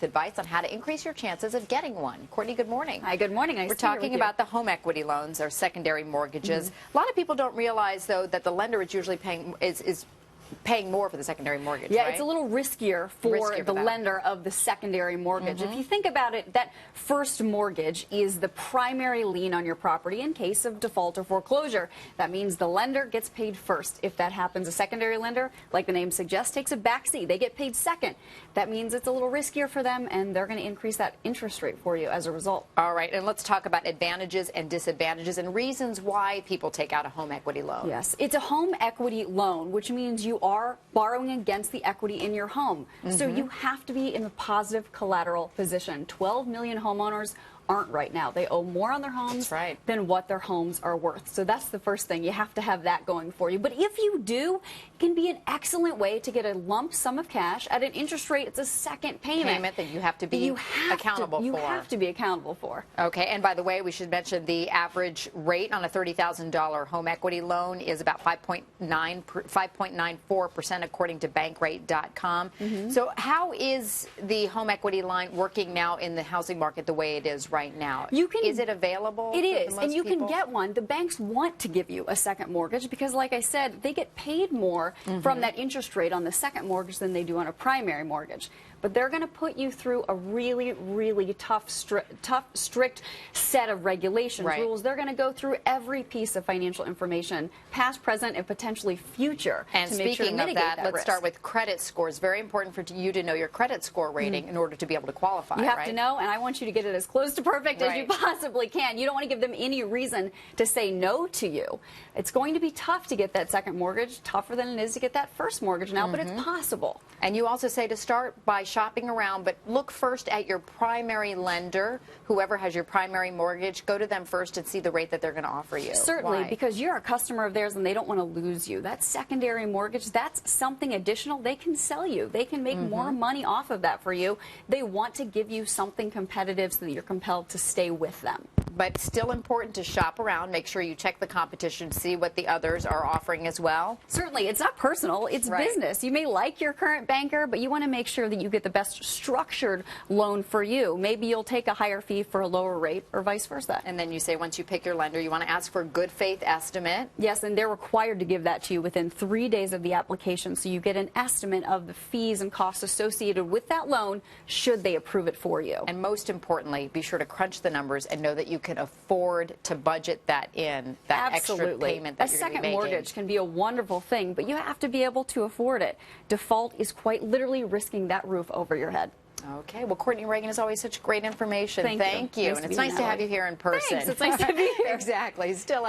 Advice on how to increase your chances of getting one. Courtney, good morning. Hi, good morning. We're talking about the home equity loans or secondary mortgages. A lot of people don't realize, though, that the lender is usually paying more for the secondary mortgage, Yeah, right? it's a little riskier for the lender of the secondary mortgage. If you think about it, that first mortgage is the primary lien on your property in case of default or foreclosure. That means the lender gets paid first. If that happens, a secondary lender, like the name suggests, takes a backseat. They get paid second. That means it's a little riskier for them, and they're going to increase that interest rate for you as a result. All right, and let's talk about advantages and disadvantages and reasons why people take out a home equity loan. Yes, it's a home equity loan, which means you are borrowing against the equity in your home. So you have to be in a positive collateral position. 12 million homeowners aren't right now. They owe more on their homes than what their homes are worth. So that's the first thing. You have to have that going for you. But if you do, it can be an excellent way to get a lump sum of cash at an interest rate. It's a second payment that you have to be accountable for. You have to be accountable for. Okay, and by the way, we should mention the average rate on a $30,000 home equity loan is about 5.94% according to Bankrate.com. So how is the home equity line working now in the housing market the way it is right now? Is it available? It is, and you can get one. The banks want to give you a second mortgage because, like I said, they get paid more from that interest rate on the second mortgage than they do on a primary mortgage. But they're going to put you through a really, really tough, strict set of regulations, rules. They're going to go through every piece of financial information, past, present, and potentially future. And to make sure to speaking of that, let's risk. start with credit scores. Very important for you to know your credit score rating in order to be able to qualify. You have to know, and I want you to get it as close to perfect as you possibly can. You don't want to give them any reason to say no to you. It's going to be tough to get that second mortgage, tougher than it is to get that first mortgage now, but it's possible. And you also say to start by shopping around, but look first at your primary lender. Whoever has your primary mortgage, go to them first and see the rate that they're going to offer you. Certainly, because you're a customer of theirs and they don't want to lose you. That secondary mortgage, that's something additional they can sell you. They can make more money off of that for you. They want to give you something competitive so that you're compelled to stay with them. But still important to shop around, make sure you check the competition, see what the others are offering as well. Certainly, it's not personal, it's business. You may like your current banker, but you want to make sure that you get the best structured loan for you. Maybe you'll take a higher fee for a lower rate or vice versa. And then you say once you pick your lender, you want to ask for a good faith estimate. Yes, and they're required to give that to you within 3 days of the application, so you get an estimate of the fees and costs associated with that loan should they approve it for you. And most importantly, be sure to crunch the numbers and know that you can afford to budget that in, that extra payment that you're going to be making. A second mortgage can be a wonderful thing, but you have to be able to afford it. Default is quite literally risking that roof over your head. Okay. Well, Courtney Reagan is always such great information. Thank you. And it's nice to have you here in person. Thanks. It's nice to be here. Exactly. Still